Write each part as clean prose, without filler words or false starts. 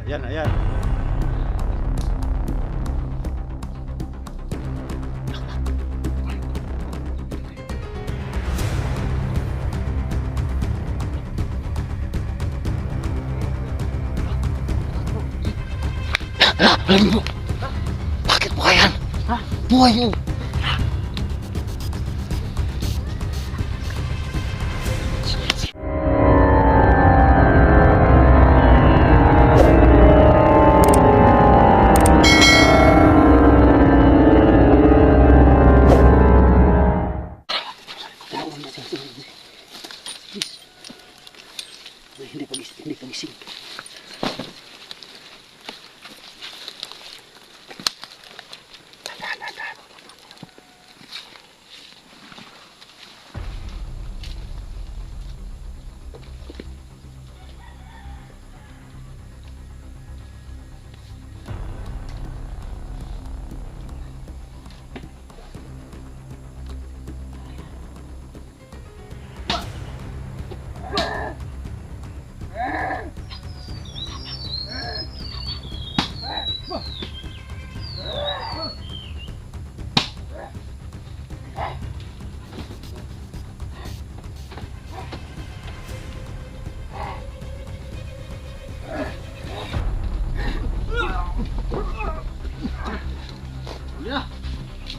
Ayan, ayan. Alam mo, bakit mo yan? Buhay yun. Hindi pagising.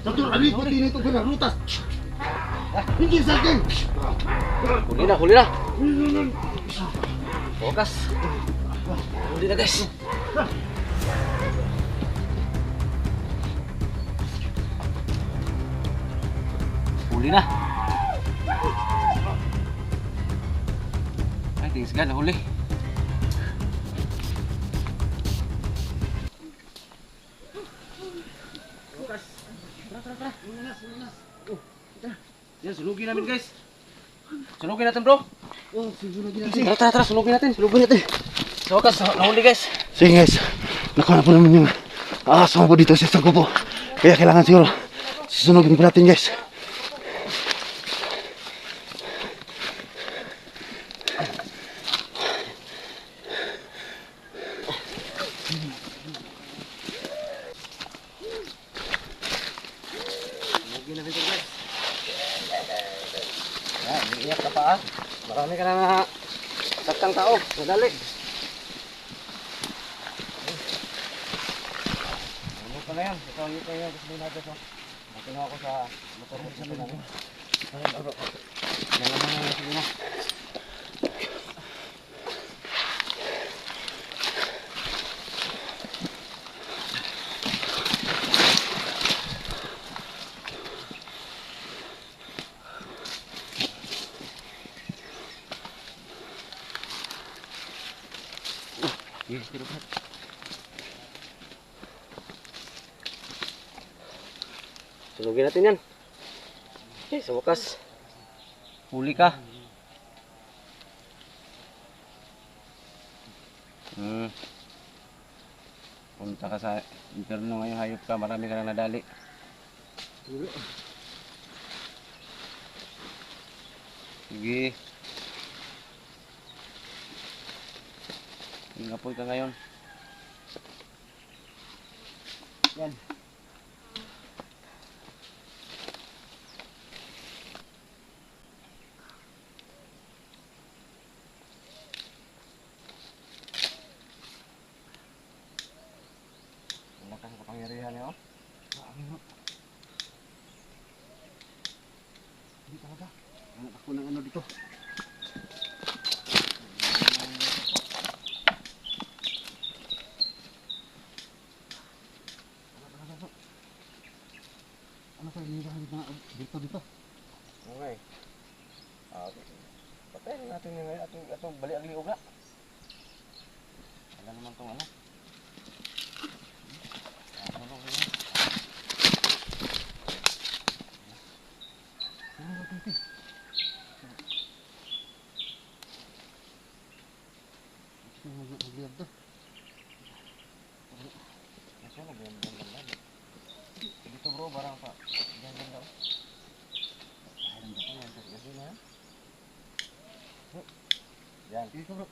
Doktor, ano yung pati nito pinarutas? Hindi sa akin! Huli na. Bukas. Huli na guys. Huli na. Ay, tingis ka, nahuli. Yan, sunugin namin guys. Sunugin natin bro. Oh, sunugin natin. Tara, sunugin natin. Sa wakas, nahuli guys. Sige guys, nakuha na po namin yung asang po dito sa isang kubo. Kaya kailangan siguro susunugin po natin guys. Sunugin natin ito guys. Yan, iiyak ka pa ah. Marami ka na saktang tao. Madali. Ano pa na yan? Ito ang ito yung gusto natin so. Nakinuha ko sa motor ko sa namin. Nalaman na sige na. Yes, pero Brad. Sunugin natin yan. Okay, sa wakas. Huli ka. Punta ka sa interno ngayon, hayop ka. Marami ka na nadali. Sige. Ingapoy ka ngayon. Yan. Lakas sa kapangyarihan niyo. Hindi talaga. Hanap ako ng ano dito. Ano kayo nila dito? Okay. Patayin natin yung atong bali ang liog na. Wala naman itong ano. Dito bro, barang pa. Ganyan daw. Ayun dito yan. Kasi na. Yan. Dito bro.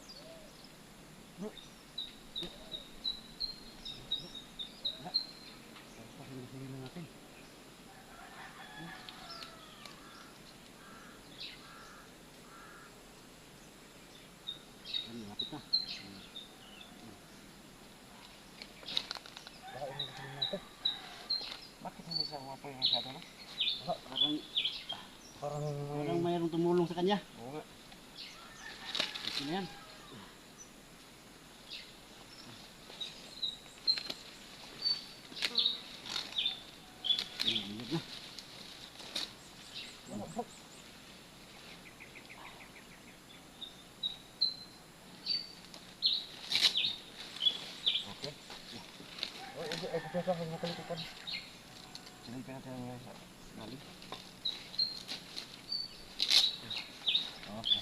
sa umapoy masyado na. Parang mayroong tumulong sa kanya. Oo nga. Okay na yan. Init na. Ay, kupesa sa mga kalikutan. Silipin natin ang mga nalig. Okay.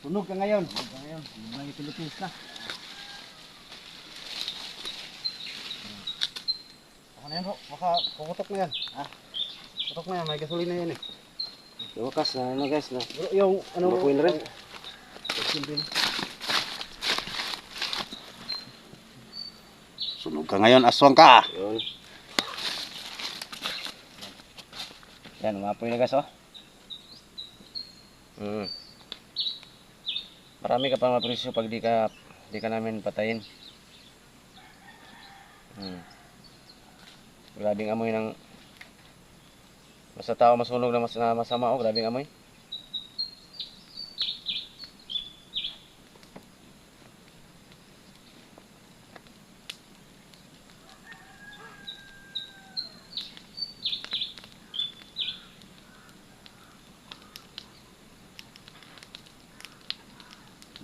Tunog ka ngayon. Tunog ka ngayon. May Philippines na. Ako na yan bro. Baka puputok na yan. Putok na yan. May gasolina yan eh. Yung wakas na ano guys na. Bro, yung ano. Makuha na rin. Sunog ka ngayon, aswang ka. Yun. Yan, umapoy na guys oh. Marami ka pang mapresyo pag di ka namin patayin. Grabing amoy ng basta tao masunog na masama oh, grabing amoy.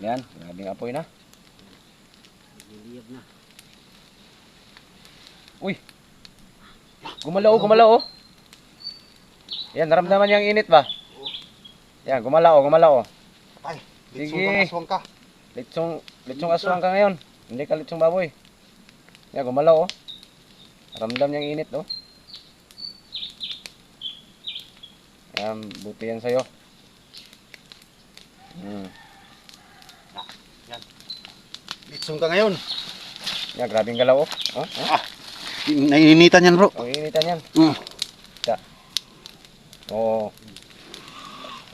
Yan, grabing apoy na. Liyab na. Uy! Gumalaw oh. Yan, naramdaman niyang init ba? Yan, gumalaw oh. Ay, Sige. aswang ka. Litsong aswang ka ngayon. Hindi ka litsong baboy. Yan, gumalaw oh. Ramdam niyang init oh. Yan, buti yan sa'yo. Litsong ka ngayon. Yan, grabing galaw oh. Oh, Naininitan yan bro. ang initan yan. Oo.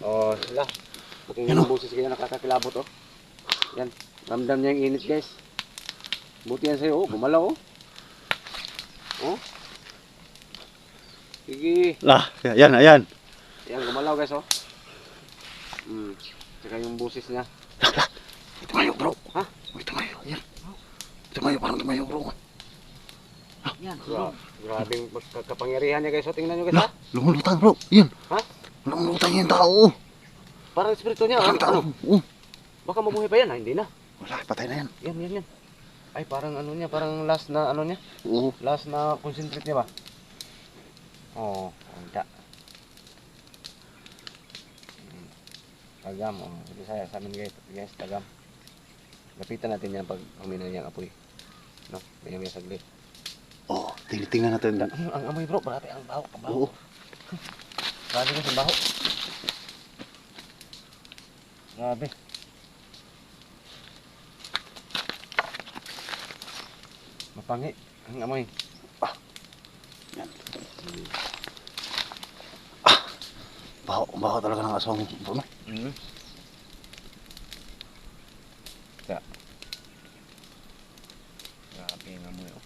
Oh, sila. Buting Yan, yung boses kaya nakakakilabot oh. Yan, ramdam niya yung init guys. Buti yan sa'yo oh, gumalaw oh. Oh. Sige. Lah, yan, ayan. Yan, gumalaw guys oh. Tsaka yung boses niya. May tumayo bro. Ha? May tumayo, yan. Tumayo, parang tumayo bro. Yan. Grabing kapangyarihan niya guys oh. Tingnan nyo guys ha. Lah, lumulutang bro. Yan. Ha? Lumulutang yung tao. Parang espiritu niya Parang tao. oh. Baka mabuhay pa yan ha, hindi na. Wala, patay na yan. Yan. Ay parang ano niya, parang last na ano niya. Oo. Last na concentrate niya ba? Oo, hindi. Tagam, oh. Bisaya sa amin guys, tagam. Lapitan natin yan pag humina niyang apoy. No, may saglit. Oo, tingnan natin. Ang amoy bro, marami ang baho. Oo. Grabe guys, ang baho. Grabe. Mapangi ang amoy. Yan. Baho talaga ng aswang bro. No? Ya. Grabe ang amoy oh.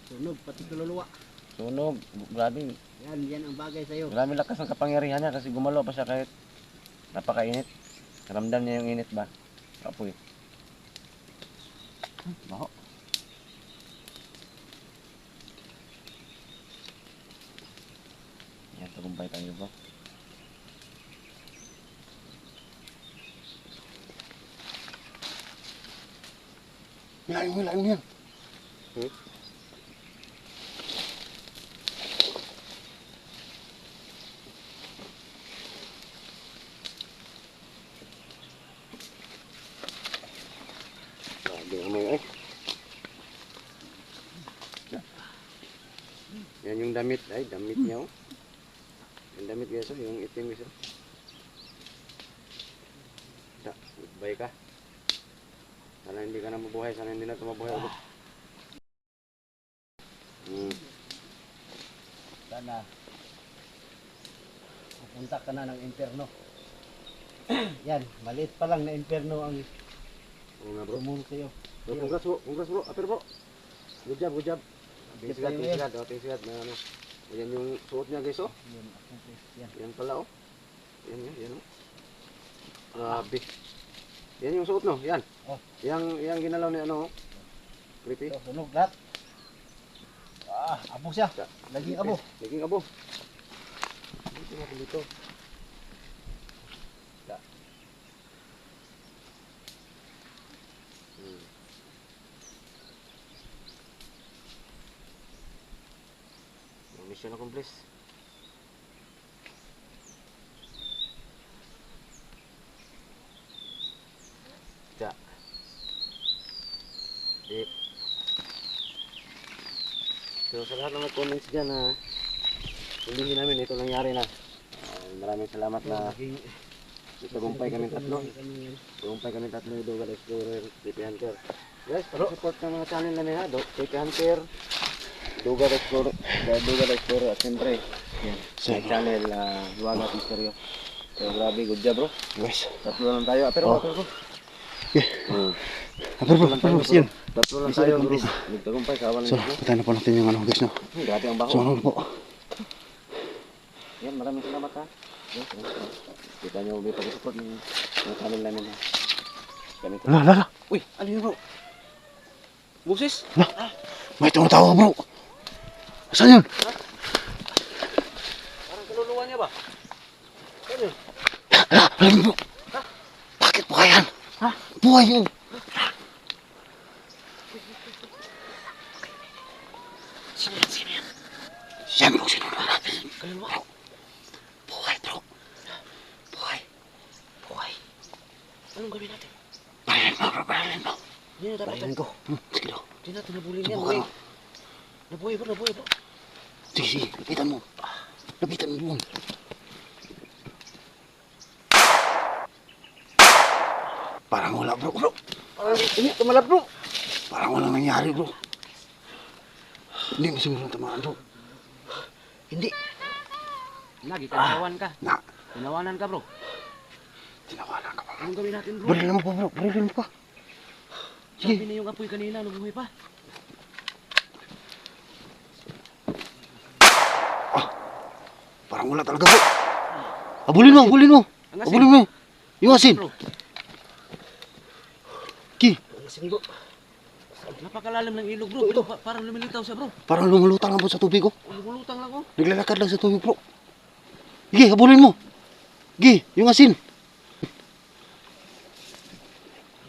Tunog, pati kaluluwa. Sunog, grabe. Yan ang bagay sa'yo. Grabe lakas ng kapangyarihan niya kasi gumalaw pa siya kahit napakainit. Ramdam niya yung init ba? Apoy. Baho. Yan, tagumpay tayo bro. Hilahin mo yan. Grabe ang amoy eh. Yan yung damit, ay damit niya oh. Yung damit guys oh, yung itim guys oh. Goodbye ka. Sana hindi ka na mabuhay, sana hindi na ito mabuhay ulit. Sana pupunta ka na ng impyerno. Yan, maliit pa lang na impyerno ang Oo nga bro. tumulong sa'yo. Congrats bro. Apir bro. Good job, good job. Tingsigat. Tingsigat. Na ano. Ayan yung suot niya guys oh. Yan pala oh. Yan oh. Grabe. Yan yung suot no, yan. Oh. Yang ginalaw ni ano oh. Creepy. Sunog lahat. Abo siya. Laging abo. Naging abo. Dito natin dito. Da. Mission accomplished. Da. Dip. So sa lahat ng nag-comments dyan na hindi namin ito nangyari na. Maraming salamat na tagumpay kami tatlo. Tagumpay kami tatlo yung Dugal Explorer, TP Hunter. Guys, support ng mga channel namin ha. TP Hunter, Dugal Explorer at siyempre sa channel Luaga Misteryo. So grabe, good job bro. Guys. Tatlo lang tayo. Pero bro. Apir bro, yun. Tatlo lang tayo bro. Nagtagumpay kawan So, lang. patayin na po natin yung ano guys no. Grabe ang baho. So ano po. Yan, maraming salamat ha. Yes, kita nyo may pag-support ng mga channel namin ha. Kami ko. Lala. Uy, ano yun bro? Busis? May tumatawa bro. Saan yun? Parang kaluluwa niya ba? Ano yun? Alam bro. Bakit buhay yan? Buhay yun. Sino yan? Siya bro, sino natin? Kaluluwa? Buhay bro. Buhay. Anong gawin natin? Baralin mo. Hindi na dapat. Baralin ko. Sige daw. Hindi natin nabulin yan. Subukan mo. Nabuhay bro. Sige, lapitan mo. Lapitan mo doon. Parang wala bro. Parang ini tumalab bro. Parang walang nangyari bro. Hindi mo siguro tamaan bro. Hindi. Lagi tinawanan ka. Na, Tinawanan ka bro. tinawanan ka pa. Anong gawin natin bro? Barilin mo pa bro, barilin mo pa. Sige. Sabi na yung apoy kanina, nabuhay pa. Parang wala talaga bro. Abulin mo. Ang asin. Abulin mo. Yung asin. Bro. Ki, Ang asin bro. Napakalalim ng ilog bro. Ito. Parang lumilitaw siya bro. parang lumulutang lang po sa tubig oh. Lumulutang lang oh. Naglalakad lang sa tubig bro. Sige, abulin mo. Sige, yung asin.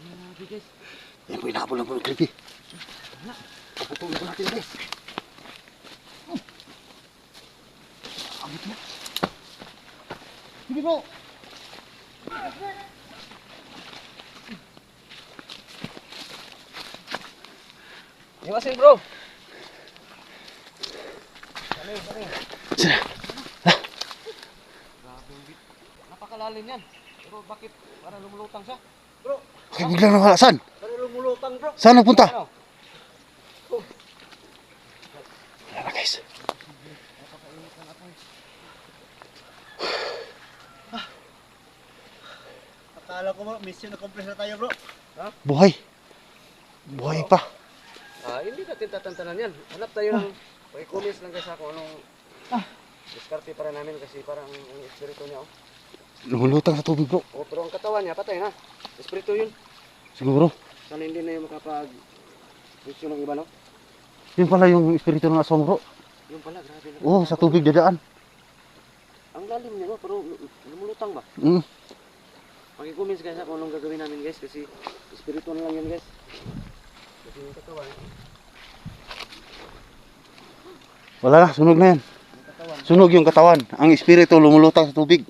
Grabe guys. Yan po, inahabol lang po ng creepy. Paputulog natin guys. Abot mo. Sige bro. Yung asin bro. Sina. Grabe yung bit. Napakalalim yan. Pero bakit parang lumulutang siya? Bro. Kaya biglang nawala. Saan? Parang lumulutang bro. Saan nagpunta? Ano? Wala na guys. Akala ko mission accomplished na tayo bro. Buhay. Buhay pa. Hindi natin tatantanan yan. Hanap tayo ng pag-comments lang guys ako anong diskarte para namin kasi parang ang espiritu niya oh. Lumulutang sa tubig bro. Oh, pero ang katawan niya patay na. Espiritu yun. Siguro. Sana hindi na yung makapag-mission ng iba no? Yun pala yung espiritu ng aswang bro. Yung pala, grabe na. Oh, sa tubig dadaan. Ang lalim niya ba? Pero lumulutang ba? Mm. Pag-comments guys kung anong gagawin namin guys kasi espiritu na lang yun guys. Kasi yung katawan. Wala na, sunog na yan. Yung katawan. Sunog yung katawan. Ang espiritu lumulutang sa tubig.